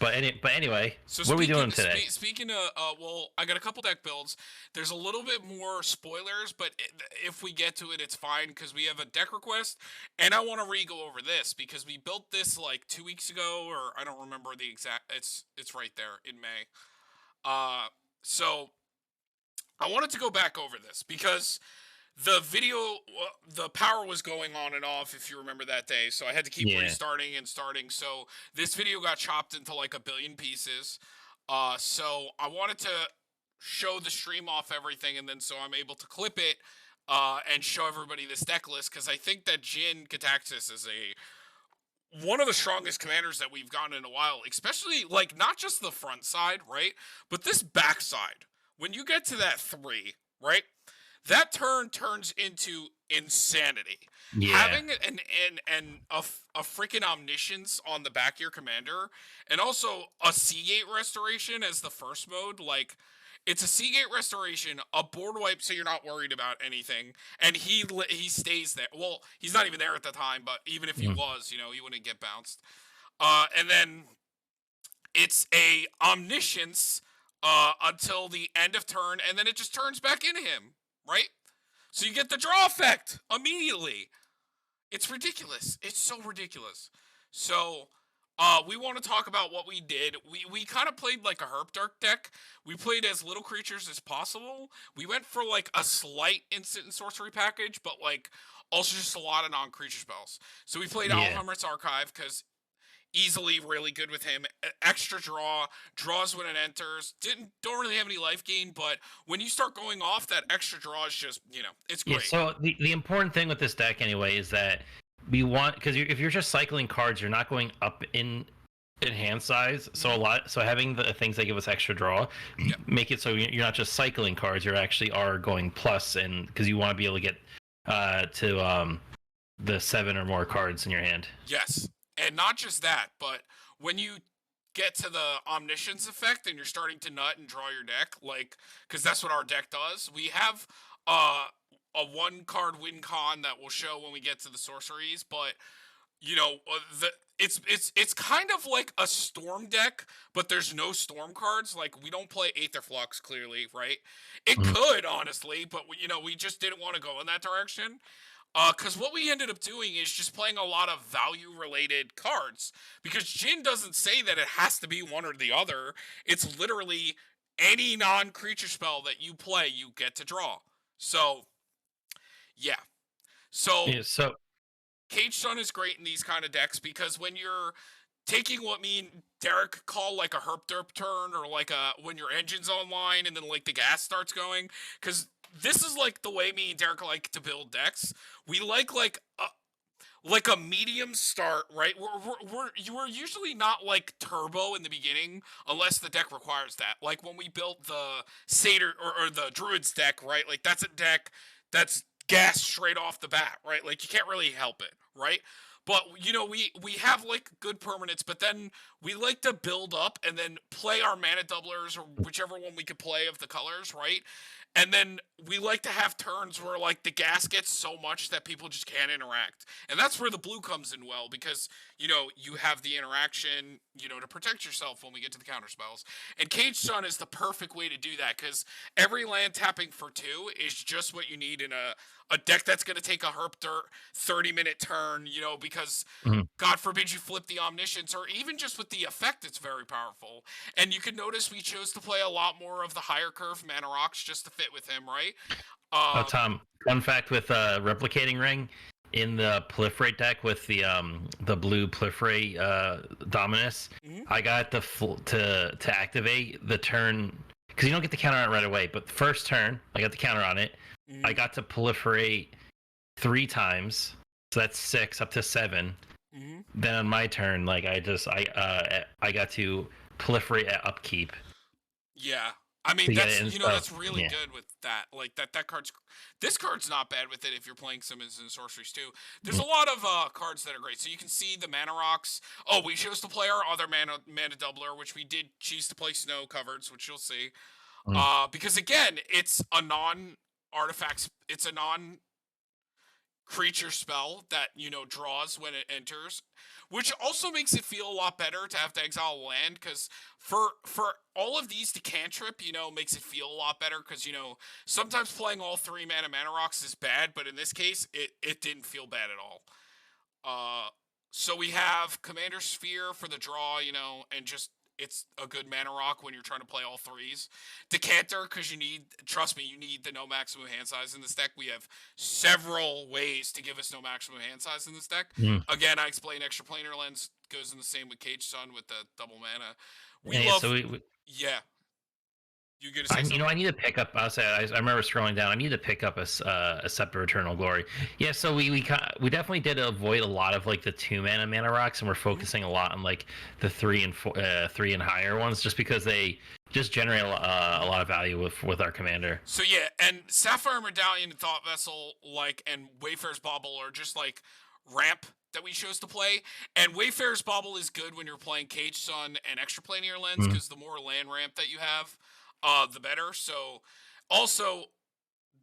But anyway, So what are we doing today? speaking of, well, I got a couple deck builds. There's a little bit more spoilers, but if we get to it, it's fine because we have a deck request, and I want to re-go over this because we built this like 2 weeks ago, or I don't remember the exact. It's right there in May. Uh, so I wanted to go back over this because the video, the power was going on and off, if you remember that day, so I had to keep Yeah. restarting and starting. So this video got chopped into like a billion pieces. So I wanted to show the stream off everything, and then so I'm able to clip it and show everybody this deck list because I think that Jin Gitaxias is a one of the strongest commanders that we've gotten in a while, especially like not just the front side, right? But this back side. When you get to that 3, right? That turn turns into insanity. Yeah. Having a freaking omniscience on the back of your commander, and also a Seagate restoration as the first mode, like it's a Seagate restoration, a board wipe, so you're not worried about anything, and he stays there. Well, he's not even there at the time, but even if he Mm. was, he wouldn't get bounced. And then it's a omniscience until the end of turn, and then it just turns back into him, right? So you get the draw effect immediately. It's ridiculous. It's so ridiculous. So we want to talk about what we did. We kind of played like a Herp Dark deck. We played as little creatures as possible. We went for like a slight instant and sorcery package, but like also just a lot of non-creature spells. So we played Yeah. Alheimer's Archive because easily really good with him. Extra draws when it enters. Don't really have any life gain, but when you start going off, that extra draw is just it's Yeah. great. So the important thing with this deck anyway is that we want because if you're just cycling cards, you're not going up in hand size. So Mhm. so having the things that give us extra draw Yep. make it so you're not just cycling cards. You're actually are going plus, and because you want to be able to get to the 7 or more cards in your hand. Yes, and not just that, but when you get to the omniscience effect and you're starting to nut and draw your deck, like because that's what our deck does. We have uh, a 1 card win con that will show when we get to the sorceries, but it's kind of like a storm deck, but there's no storm cards. Like we don't play Aether Flux clearly, right? It Mhm. could honestly, but we just didn't want to go in that direction. Because what we ended up doing is just playing a lot of value related cards. Because Jin doesn't say that it has to be one or the other. It's literally any non creature spell that you play, you get to draw. So, yeah. So, Yeah. So Cage Sun is great in these kind of decks because when you're taking what me and Derek call like a herp derp turn, or like a when your engine's online and then like the gas starts going, because this is like the way me and Derek like to build decks. We like a medium start, right? We're usually not like turbo in the beginning unless the deck requires that. Like when we built the Satyr or the Druids deck, right? Like that's a deck that's gas straight off the bat, right? Like you can't really help it, right? But we have like good permanents, but then we like to build up and then play our mana doublers or whichever one we could play of the colors, right? And then we like to have turns where like the gas gets so much that people just can't interact. And that's where the blue comes in well because you have the interaction, to protect yourself when we get to the counter spells. And Cage Sun is the perfect way to do that because every land tapping for 2 is just what you need in a deck that's going to take a herp dirt 30-minute turn, because mhm. God forbid you flip the omniscience, or even just with the effect, it's very powerful. And you can notice we chose to play a lot more of the higher curve mana rocks just to fit with him, right? Um, Tom, fun fact with replicating ring in the proliferate deck with the blue proliferate dominus, mhm, I got to activate the turn because you don't get the counter on it right away. But the first turn, I got the counter on it. I mhm, got to proliferate 3 times, so that's 6 up to 7. mhm. Then on my turn, like I got to proliferate at upkeep Yeah. I mean to get it that's and stuff. that's really Yeah. good with that. Like that card's this card's not bad with it if you're playing summons and sorceries too. There's Mm, a lot of cards that are great. So you can see the mana rocks. Oh, we chose to play our other mana doubler, which we did choose to play snow covereds, which you'll see. mm. Because again, it's a non artifacts. It's a non creature spell that, draws when it enters, which also makes it feel a lot better to have to exile a land, because for all of these to cantrip, makes it feel a lot better, because sometimes playing all 3 mana rocks is bad, but in this case it didn't feel bad at all. So we have Commander Sphere for the draw, and just it's a good mana rock when you're trying to play all threes. Decanter, because trust me, you need the no maximum hand size in this deck. We have several ways to give us no maximum hand size in this deck. Mm. Again, I explained Extra Planar Lens goes in the same with Cage Sun with the double mana. Yeah. You gonna say something? I need to pick up. I remember scrolling down. I need to pick up a Scepter Eternal Glory. Yeah, so we definitely did avoid a lot of like the 2 mana rocks, and we're focusing a lot on like the 3 and higher ones, just because they just generate a lot of value with our commander. So yeah, and Sapphire Medallion, Thought Vessel, and Wayfarer's Bauble are just like ramp that we chose to play. And Wayfarer's Bauble is good when you're playing Cage Sun and Extra Planar Lens, because the more land ramp that you have, the better. So also,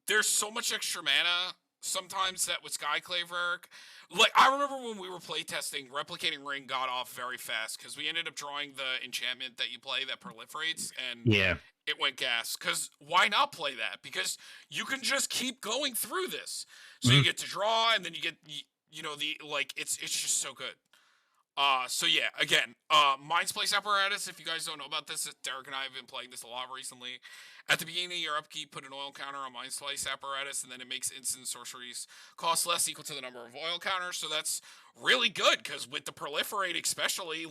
there's so much extra mana sometimes that with Skyclave Eric. Like, I remember when we were playtesting, Replicating Ring got off very fast, because we ended up drawing the enchantment that you play that proliferates, and it went gas. Because why not play that? Because you can just keep going through this. So you get to draw, and then you get, it's just so good. So yeah, again, Mind's Place Apparatus, if you guys don't know about this, Derek and I have been playing this a lot recently. At the beginning of your upkeep, put an oil counter on Mind's Place Apparatus, and then it makes instant sorceries cost less, equal to the number of oil counters, so that's really good, because with the Proliferate especially,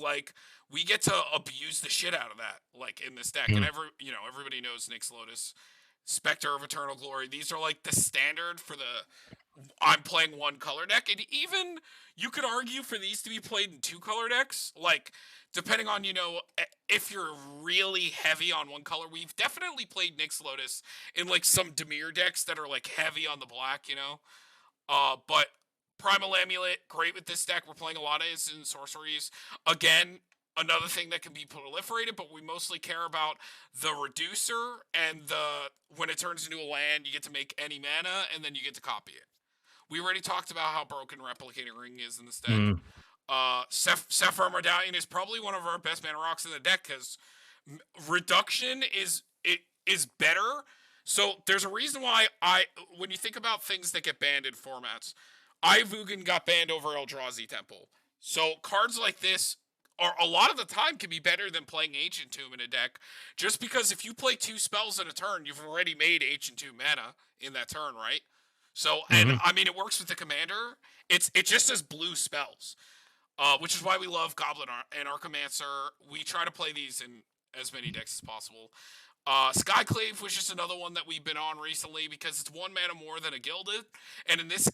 we get to abuse the shit out of that, in this deck, and everybody knows Nyx Lotus, Spectre of Eternal Glory, these are the standard for I'm playing 1 color deck, and even you could argue for these to be played in 2 color decks, depending on, if you're really heavy on 1 color. We've definitely played Nyx Lotus in some Dimir decks that are heavy on the black, but Primal Amulet, great with this deck. We're playing a lot of instant sorceries. Again, another thing that can be proliferated, but we mostly care about the reducer, and when it turns into a land, you get to make any mana, and then you get to copy it. We already talked about how broken Replicating Ring is in this deck. Sapphire Medallion is probably one of our best mana rocks in the deck, because reduction is better. So there's a reason why when you think about things that get banned in formats, Vugan got banned over Eldrazi Temple. So cards like this are a lot of the time can be better than playing Ancient Tomb in a deck, just because if you play 2 spells in a turn, you've already made Ancient Tomb mana in that turn, right? So, and I mean, it works with the commander. It just says blue spells, which is why we love Goblin and Archimancer. We try to play these in as many decks as possible. Skyclave was just another one that we've been on recently, because it's 1 mana more than a Gilded, and in this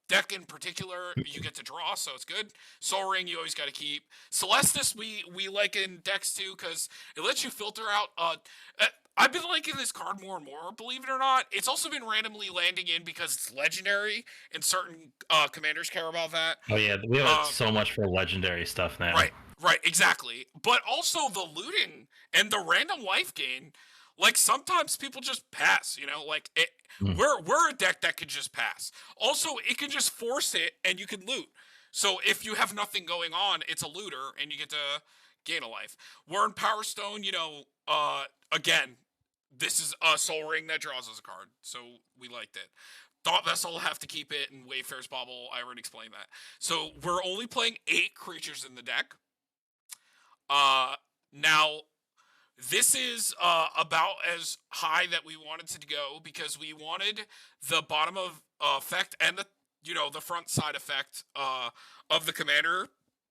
deck in particular, you get to draw, so it's good. Soul Ring, you always got to keep. Celestis, we like in decks too, because it lets you filter out. I've been liking this card more and more, believe it or not. It's also been randomly landing in because it's legendary, and certain commanders care about that. Oh yeah, we have so much for legendary stuff now. Right, exactly. But also the looting and the random life gain, sometimes people just pass, we're a deck that can just pass. Also, it can just force it and you can loot. So if you have nothing going on, it's a looter and you get to gain a life. We're in Power Stone, again, this is a Soul Ring that draws us a card, so we liked it. Thought Vessel will have to keep it, and Wayfarer's Bauble, I already explained that. So we're only playing 8 creatures in the deck. Now, this is about as high that we wanted to go, because we wanted the bottom of effect and the front side effect of the commander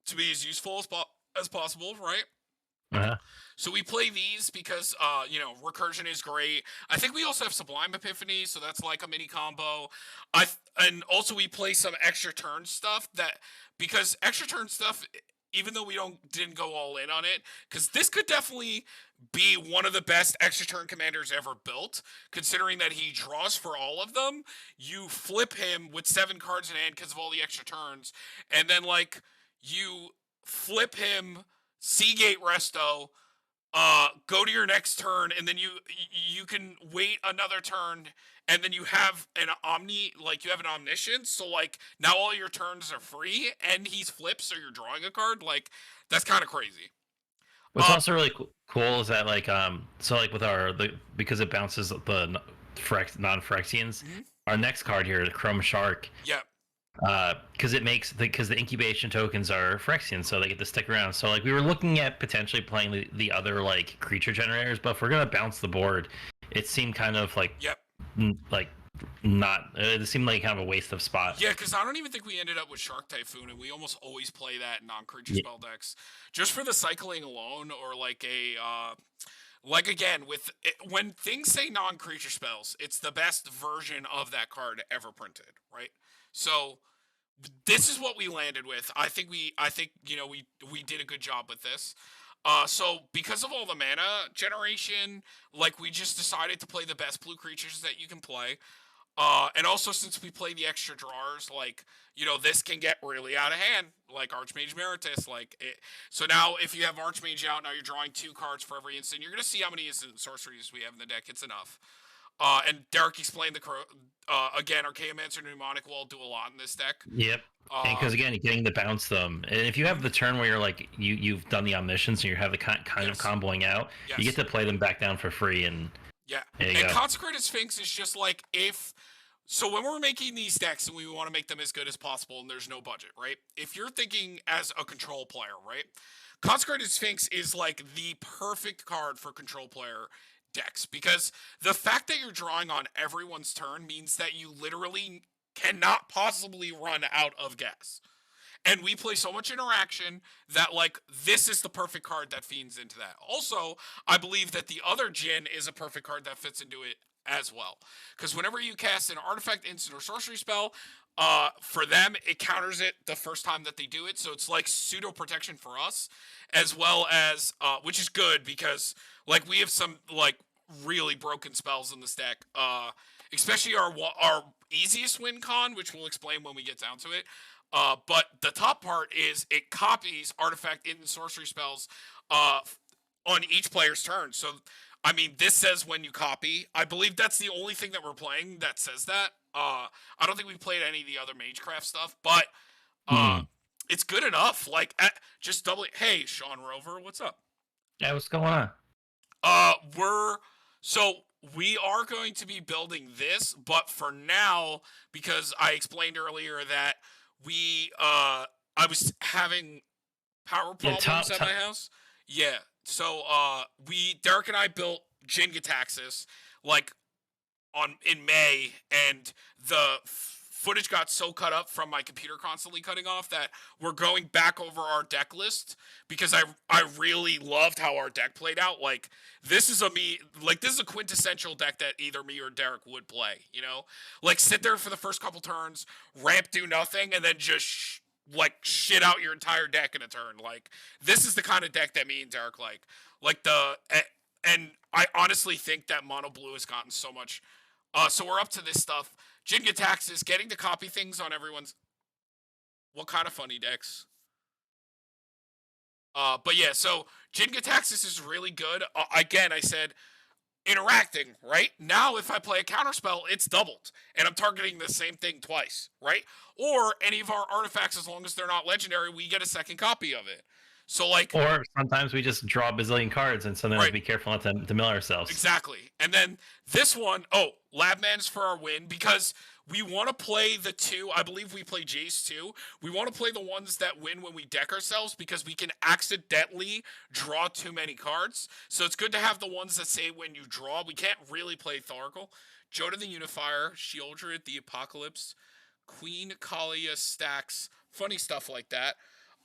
to be as useful as possible, right? So we play these because Recursion is great. I think we also have Sublime Epiphany, so that's like a mini combo. And also we play some extra turn stuff, because extra turn stuff, even though we didn't go all in on it, because this could definitely be one of the best extra turn commanders ever built, considering that he draws for all of them. You flip him with 7 cards in hand because of all the extra turns, and then you flip him Seagate Resto, go to your next turn, and then you can wait another turn, and then you have an you have an omniscience, so like now all your turns are free, and he's flipped, so you're drawing a card. Like that's kind of crazy. What's Um, also really cool is that like so like with because it bounces the non-Phyrexians, mhm. our next card here, the Chrome Shark, Yeah, because the incubation tokens are Phyrexian, so they get to stick around. So like we were looking at potentially playing the other like creature generators, but if we're gonna bounce the board, it seemed kind of yep. like not. It seemed like kind of a waste of spot. Yeah, because I don't even think we ended up with Shark Typhoon, and we almost always play that in non-creature Yeah, spell decks, just for the cycling alone, or like again when things say non-creature spells, it's the best version of that card ever printed, right? So this is what we landed with. I think we did a good job with this. So because of all the mana generation, like we just decided to play the best blue creatures that you can play. And also since we play the extra drawers, like this can get really out of hand, like Archmage Meritus. So now if you have Archmage out, now you're drawing 2 cards for every instant. You're gonna see how many instant sorceries we have in the deck. It's enough. And Derek explained again, Archaeomancer Mnemonic will do a lot in this deck. yep. And Uh, because again, you're getting to bounce them, and if you have mhm. the turn where you're like you've done the omniscience and you have the kind of Yes, comboing out, you get yes, to play them back down for free, and yeah. there you And go. Consecrated Sphinx is just like if so when we're making these decks and we want to make them as good as possible and there's no budget, right? If you're thinking as a control player, right? Consecrated Sphinx is like the perfect card for control player decks because the fact that you're drawing on everyone's turn means that you literally cannot possibly run out of gas. And we play so much interaction that like this is the perfect card that feeds into that. Also, I believe that the other Jin is a perfect card that fits into it as well. Because whenever you cast an artifact, instant, or sorcery spell, for them it counters it the first time that they do it. So it's like pseudo protection for us, as well as which is good because like we have some like really broken spells in this deck. Especially our easiest win con, which we'll explain when we get down to it. But the top part is it copies artifact in sorcery spells uh, on each player's turn. So, I mean, this says when you copy. I believe that's the only thing that we're playing that says that. I don't think we've played any of the other Magecraft stuff, but uh, Hmm. it's good enough. Like, just double. Hey, Sean Rover, what's up? Yeah, what's going on? We're so we are going to be building this, but for now, because I explained earlier that I was having power Yeah, problems at my house. Yeah. So we Derek and I built Gitaxias like on in May, and the footage got so cut up from my computer constantly cutting off that we're going back over our deck list because I really loved how our deck played out. Like this is a quintessential deck that either me or Derek would play. Like sit there for the first couple turns, ramp, do nothing, and then just like shit out your entire deck in a turn. Like this is the kind of deck that me and Derek like. Like and I honestly think that Mono Blue has gotten so much. So we're up to this stuff. Jinga Tax is getting to copy things on everyone's. What kind of funny decks? But yeah, so Jinga Taxis is really good. Again, I said interacting, right? Now, if I play a counterspell, it's doubled, and I'm targeting the same thing twice, right? Or any of our artifacts, as long as they're not legendary, we get a second copy of it. So, like, Or sometimes we just draw a bazillion cards, and so then we have right, to be careful not to mill ourselves. exactly. And then this one, oh, Labman's for our win because we want to play the two. I believe we play Jace too. We want to play the ones that win when we deck ourselves because we can accidentally draw too many cards. So it's good to have the ones that say when you draw. We can't really play Thorgal. Joda the Unifier, Sheoldred the Apocalypse, Queen Kalia stacks, funny stuff like that.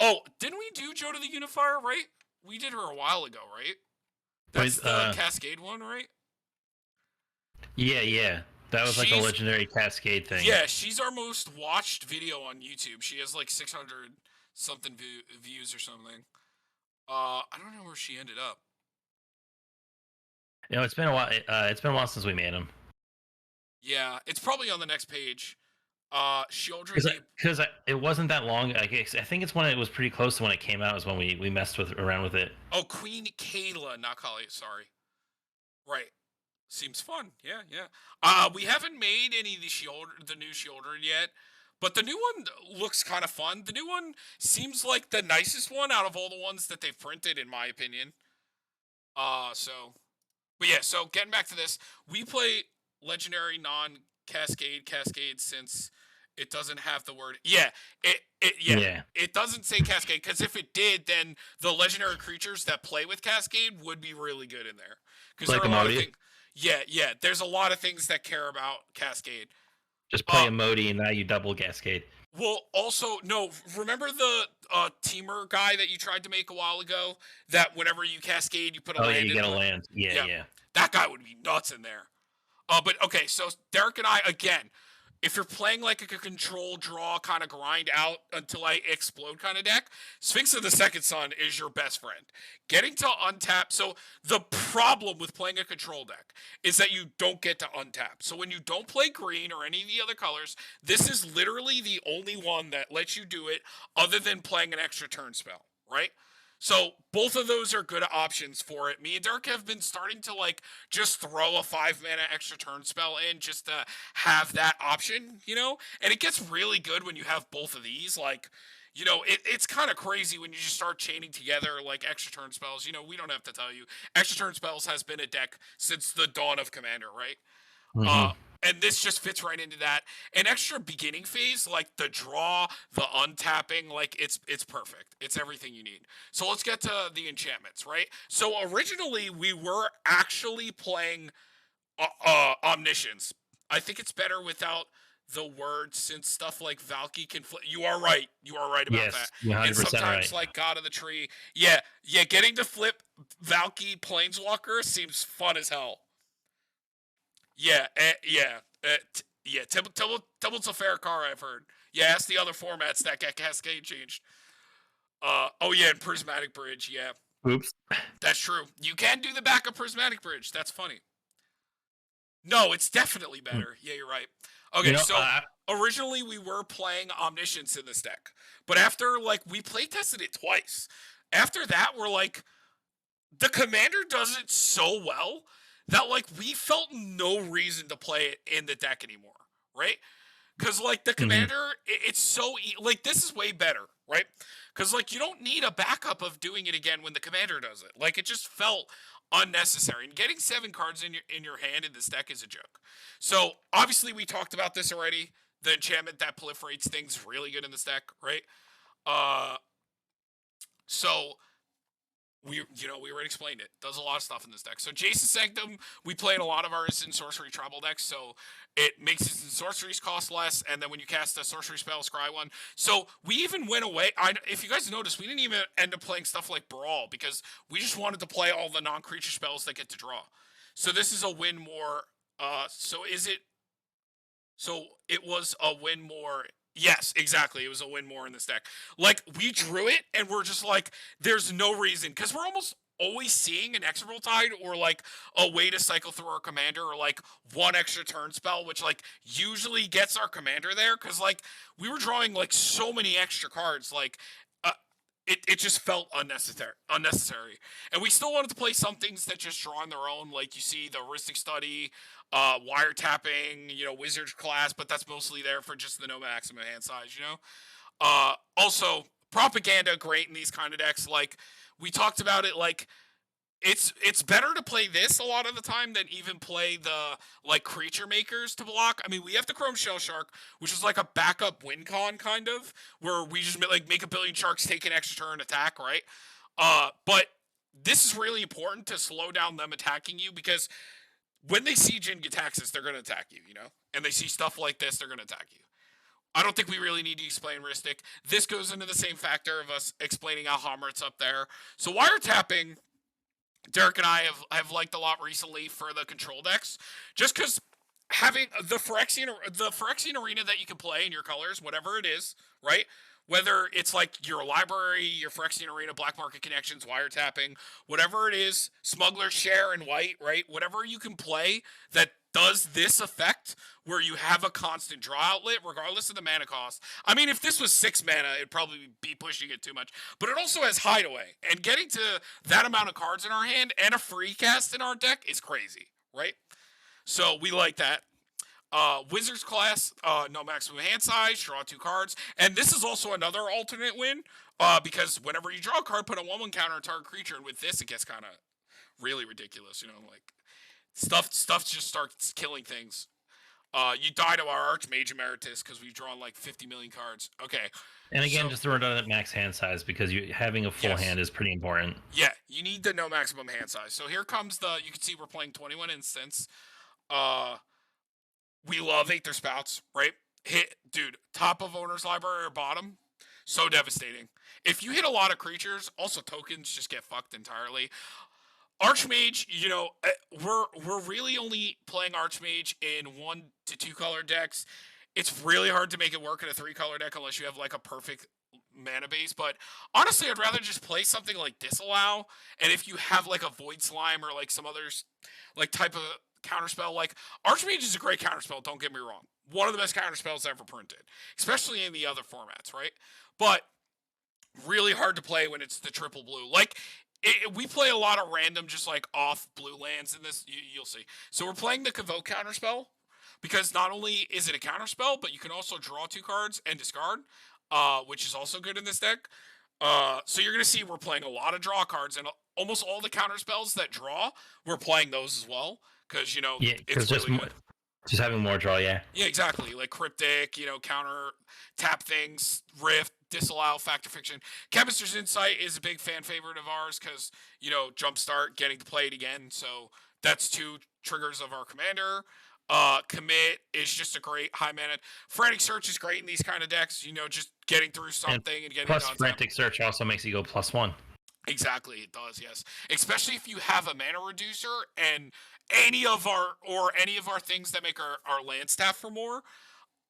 Oh, didn't we do Joda the Unifier, right? We did her a while ago, right? That's But the Cascade one, right? yeah, that was like a She's legendary cascade thing. Yeah, she's our most watched video on YouTube. She has like 600 something views or something. I don't know where she ended up. It's been a while. It's been a while since we made them. Yeah, it's probably on the next page. Shieldred Because the because it wasn't that long. I guess I think it's when it was pretty close to when it came out. Is when we messed with around with it. oh Queen Kayla, not Kali. Sorry. Right. Seems fun. Yeah, yeah. We haven't made any of the new Shieldred yet, but the new one looks kind of fun. The new one seems like the nicest one out of all the ones that they've printed, in my opinion. So But yeah, so getting back to this, we play legendary non-cascade since it doesn't have the word. Yeah, Yeah, it doesn't say cascade because if it did, then the legendary creatures that play with cascade would be really good in there because there like are a lot of Emodi. things. Yeah, yeah, there's a lot of things that care about cascade. Just play Uh, Emodi, and now you double Cascade. well, also no. Remember the teamer guy that you tried to make a while ago? That whenever you cascade, you put a Oh yeah, land you in. gotta land. Yeah, Yeah, yeah. that guy would be nuts in there. But okay, so Derek and I again, if you're playing like a control draw kind of grind out until I explode kind of deck, Sphinx of the Second Sun is your best friend. Getting to untap. So the problem with playing a control deck is that you don't get to untap. So when you don't play green or any of the other colors, this is literally the only one that lets you do it other than playing an extra turn spell, right? So both of those are good options for it. Me and Dirk have been starting to like just throw a 5 mana extra turn spell in just to have that option, And it gets really good when you have both of these. Like, it's kind of crazy when you just start chaining together like extra turn spells. We don't have to tell you. Extra turn spells has been a deck since the dawn of Commander, right? Hmm. Uh, and this just fits right into that. An extra beginning phase, like the draw, the untapping, like it's perfect. It's everything you need. So let's get to the enchantments, right? So originally we were actually playing omniscience. I think it's better without the word since stuff like Valky can flip. You are right. You are right about that. Yes, you're And 100% sometimes right. like God of the Tree. Yeah, yeah. Getting to flip Valky Planeswalker seems fun as hell. Yeah, yeah, yeah. Temple's a fair car. I've heard. Yeah, ask the other formats that get Cascade changed. Oh yeah, and Prismatic Bridge. Yeah, Oops. that's true. You can do the backup Prismatic Bridge. That's funny. No, it's definitely Hmm. better. Yeah, you're right. You Okay, know, so originally we were playing Omniscience in this deck, but after like we play tested it twice. After that, we're like, the commander does it so well that like we felt no reason to play it in the deck anymore, right? Because like the mhm. commander, it's so like this is way better, right? Because like you don't need a backup of doing it again when the commander does it. Like it just felt unnecessary. And getting 7 cards in your hand in this deck is a joke. So obviously we talked about this already. The enchantment that proliferates things really good in this deck, right? Uh, so we already explained it. Does a lot of stuff in this deck. So Jason Sanctum, we play in a lot of our instant sorcery tribal decks, so it makes instant sorceries cost less, and then when you cast a sorcery spell, scry one. So we even went away. If you guys noticed, we didn't even end up playing stuff like Brawl because we just wanted to play all the non-creature spells that get to draw. So this is a win more. So is it so it was a win more. Yes, exactly. It was a win more in this deck. Like we drew it, and we're just like, there's no reason because we're almost always seeing an Execrable Tide or like a way to cycle through our commander or like one extra turn spell, which like usually gets our commander there because like we were drawing like so many extra cards, like. It just felt unnecessary, and we still wanted to play some things that just draw on their own, like you see the heuristic study, wiretapping, wizard class, but that's mostly there for just the no maximum hand size. Also propaganda great in these kind of decks. Like we talked about it, like it's better to play this a lot of the time than even play the like creature makers to block. I mean, we have the Chrome Shell Shark, which is like a backup win con kind of, where we just like make a billion sharks take an extra turn attack, right? But this is really important to slow down them attacking you because when they see Jin Gitaxias, they're going to attack you, and they see stuff like this, they're going to attack you. I don't think we really need to explain Ristic. This goes into the same factor of us explaining how Hammer's up there. So wiretapping, Derek and I have liked a lot recently for the control decks, just because having the Phyrexian arena that you can play in your colors, whatever it is, right? Whether it's like your library, your Phyrexian Arena, Black Market Connections, wiretapping, whatever it is, Smuggler's Share and White, right? Whatever you can play that does this effect where you have a constant draw outlet regardless of the mana cost. I mean, if this was 6 mana, it'd probably be pushing it too much. But it also has Hideaway. And getting to that amount of cards in our hand and a free cast in our deck is crazy, right? So we like that. Wizards class, no maximum hand size, draw 2 cards. And this is also another alternate win, because whenever you draw a card, put a 1/1 counter on target creature, and with this, it gets kind of really ridiculous, like stuff just starts killing things. You die to our Archmage Emeritus because we've drawn like 50 million cards. Okay. And again, So, just throw it at max hand size because having a full hand is pretty important. Yeah, you need the no maximum hand size. So here comes you can see we're playing 21 instants. We love Aether Spouts, right? Dude, top of owner's library or bottom, so devastating. If you hit a lot of creatures, also tokens just get fucked entirely. Archmage, we're really only playing Archmage in 1 to 2 color decks. It's really hard to make it work in a 3 color deck unless you have like a perfect mana base. But honestly, I'd rather just play something like Disallow. And if you have like a Void Slime or like some others, like type of counterspell, like Archmage is a great counterspell. Don't get me wrong, one of the best counterspells ever printed, especially in the other formats, right? But really hard to play when it's the triple blue. Like we play a lot of random, just like off blue lands in this. You'll see. So we're playing the Convoke counterspell because not only is it a counterspell, but you can also draw 2 cards and discard, which is also good in this deck. So you're gonna see we're playing a lot of draw cards, and almost all the counterspells that draw, we're playing those as well because it's really good. Just having more draw, yeah. Yeah, exactly. Like Cryptic, counter tap things, Rift, Disallow, Fact or Fiction. Chemist's Insight is a big fan favorite of ours because, Jumpstart, getting to play it again. So that's 2 triggers of our commander. Commit is just a great high mana. Frantic Search is great in these kind of decks, just getting through something and getting plus Frantic Search also makes you go +1. Exactly, it does, yes. Especially if you have a mana reducer and any of our things that make our land staff for more,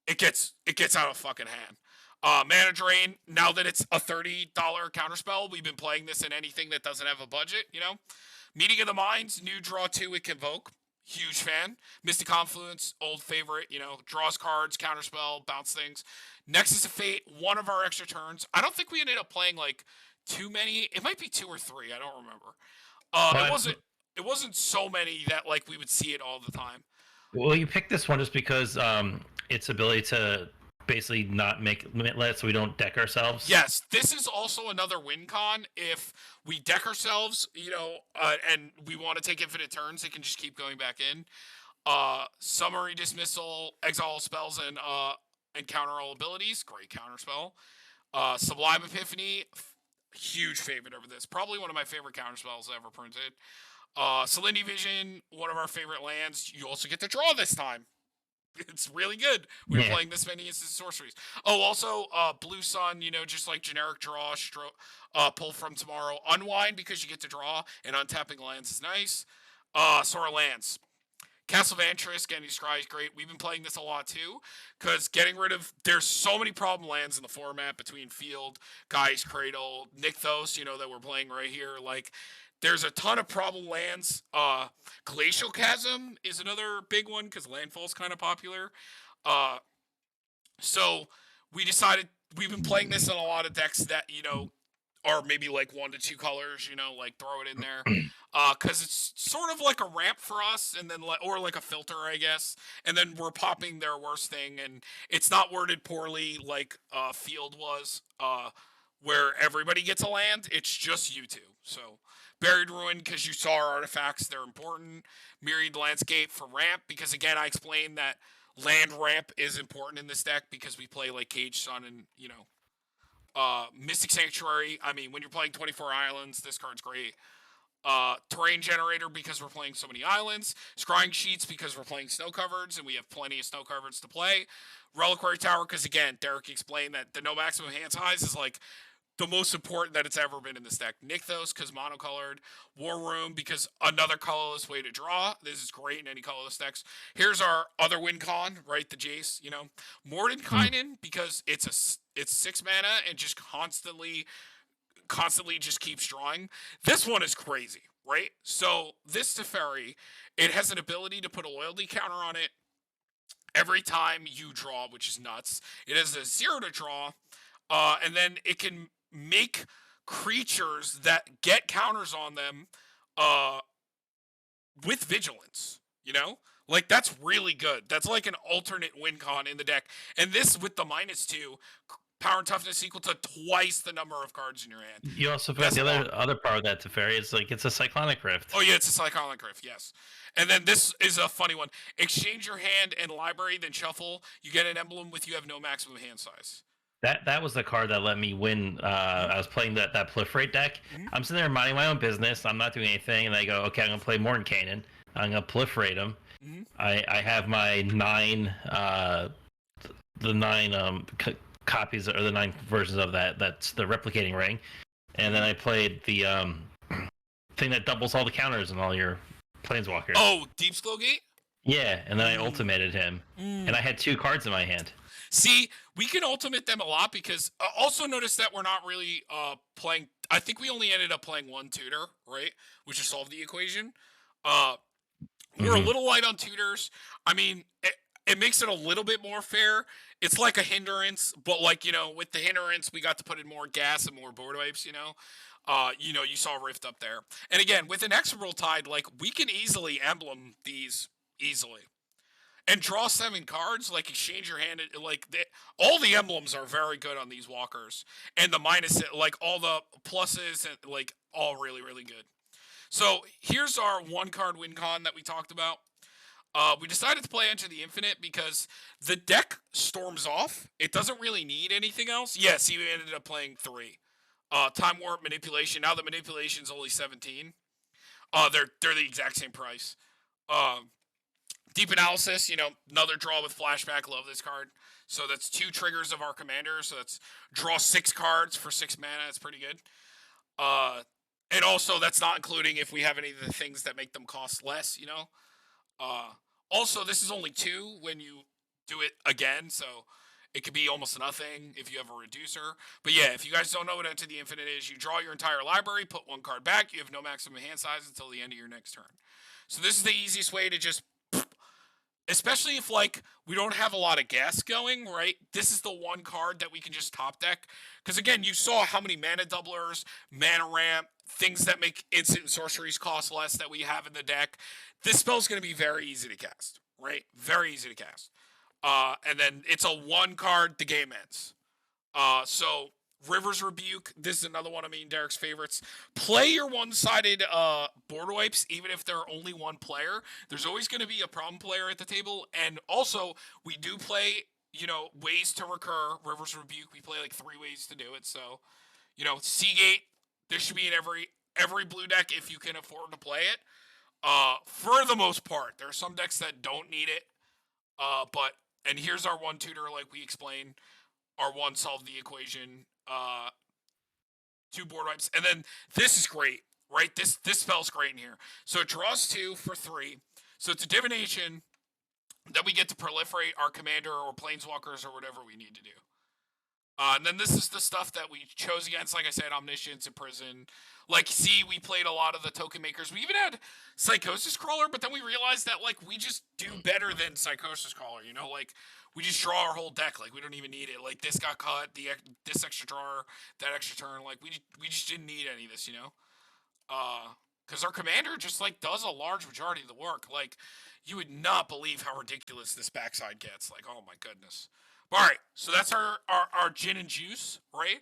it gets out of fucking hand. Mana Drain, now that it's a $30 counterspell, we've been playing this in anything that doesn't have a budget, Meeting of the Minds, new draw 2 with Convoke. Huge fan. Mystic Confluence, old favorite, draws cards, counterspell, bounce things. Nexus of Fate, one of our extra turns. I don't think we ended up playing like too many. It might be 2 or 3. I don't remember. It wasn't so many that like we would see it all the time. Well, you picked this one just because its ability to basically not make limitless so we don't deck ourselves. Yes, this is also another win con. If we deck ourselves, and we want to take infinite turns, it can just keep going back in. Summary Dismissal, exile spells, and counter all abilities. Great counterspell. Sublime Epiphany, huge favorite over this. Probably one of my favorite counterspells ever printed. Salinity Vision, one of our favorite lands. You also get to draw this time. It's really good. We're playing this many instant sorceries. Oh, also, Blue Sun, just like generic draw, pull from tomorrow. Unwind because you get to draw, and untapping lands is nice. Sora lands. Castle Vantress, getting Scry is great. We've been playing this a lot too, because there's so many problem lands in the format between Field, Guy's Cradle, Nykthos, that we're playing right here. Like, there's a ton of problem lands. Glacial Chasm is another big one because landfall's kind of popular. So we decided we've been playing this in a lot of decks that are maybe like 1 to 2 colors. Like throw it in there because it's sort of like a ramp for us, and then or like a filter, I guess. And then we're popping their worst thing, and it's not worded poorly like Field was, where everybody gets a land. It's just you two. So. Buried Ruin, because you saw our artifacts, they're important. Myriad Landscape for ramp, because again, I explained that land ramp is important in this deck because we play like Cage Sun and, Mystic Sanctuary. I mean, when you're playing 24 islands, this card's great. Terrain Generator, because we're playing so many islands. Scrying Sheets, because we're playing snow covereds and we have plenty of snow covereds to play. Reliquary Tower, because again, Derek explained that the no maximum hand size is like the most important that it's ever been in this deck. Nykthos, because monocolored. War Room, because another colorless way to draw. This is great in any colorless decks. Here's our other win con, right? The Jace, you know. Mordenkainen, because it's 6 mana and just constantly just keeps drawing. This one is crazy, right? So this Teferi, it has an ability to put a loyalty counter on it every time you draw, which is nuts. It has a 0 to draw, and then it can make creatures that get counters on them with vigilance, you know? Like, that's really good. That's like an alternate win con in the deck. And this, with the -2, power and toughness equal to twice the number of cards in your hand. You also forgot the other part of that Teferi. It's like it's a Cyclonic Rift. Oh yeah, it's a Cyclonic Rift, yes. And then this is a funny one. Exchange your hand and library, then shuffle. You get an emblem with you have no maximum hand size. That was the card that let me win. I was playing that proliferate deck. I'm sitting there minding my own business. I'm not doing anything, and I go, okay, I'm gonna play Mordenkainen. I'm gonna proliferate him. I have my 9 the 9 copies or the 9 versions of that. That's the replicating ring, and then I played the thing that doubles all the counters and all your planeswalkers. Oh, Deep Skullgate? Yeah, and then I ultimated him, and I had 2 cards in my hand. See, we can ultimate them a lot because also notice that we're not really playing. I think we only ended up playing 1 tutor, right? Which will solve the equation. We're a little light on tutors. I mean, it makes it a little bit more fair. It's like a hindrance, but like, you know, with the hindrance, we got to put in more gas and more board wipes, you know. You saw Rift up there. And again, with an Exorbital Tide, like, we can easily emblem these easily. And draw 7 cards, like exchange your hand, like all the emblems are very good on these walkers, and the minus, like all the pluses, and like all really really good. So here's our 1 card win con that we talked about. We decided to play Enter the Infinite because the deck storms off. It doesn't really need anything else. Yes, he ended up playing 3. Time Warp, Manipulation. Now the Manipulation's only 17. They're the exact same price. Deep Analysis, you know, another draw with Flashback. Love this card. So that's 2 triggers of our commander. So that's draw 6 cards for 6 mana. That's pretty good. And also, that's not including if we have any of the things that make them cost less, you know. Also, this is only 2 when you do it again. So it could be almost nothing if you have a reducer. But yeah, if you guys don't know what Enter the Infinite is, you draw your entire library, put 1 card back. You have no maximum hand size until the end of your next turn. So this is the easiest way to just... Especially if, like, we don't have a lot of gas going, right? This is the 1 card that we can just top deck. Because, again, you saw how many mana doublers, mana ramp, things that make instant sorceries cost less that we have in the deck. This spell's going to be very easy to cast, right? Very easy to cast. And then it's a 1 card, the game ends. So... River's Rebuke, this is another one of me and Derek's favorites. Play your one-sided board wipes, even if there are only 1 player. There's always going to be a problem player at the table. And also, we do play, you know, ways to recur. River's Rebuke, we play like 3 ways to do it. So, you know, Seagate, this should be in every blue deck if you can afford to play it. For the most part, there are some decks that don't need it. And here's our 1 tutor, like we explained. Our 1 solve the equation. 2 board wipes, and then this is great, right? This spell's great in here. So it draws 2 for 3. So it's a divination that we get to proliferate our commander or planeswalkers or whatever we need to do. And then this is the stuff that we chose against, like I said, Omniscience, Imprison. Like, see, we played a lot of the token makers. We even had Psychosis Crawler, but then we realized that, like, we just do better than Psychosis Crawler, you know? Like, we just draw our whole deck. Like, we don't even need it. Like, this got cut, this extra drawer, that extra turn. Like, we just didn't need any of this, you know? Because our commander just, like, does a large majority of the work. Like, you would not believe how ridiculous this backside gets. Like, oh my goodness. All right, so that's our gin and juice, right?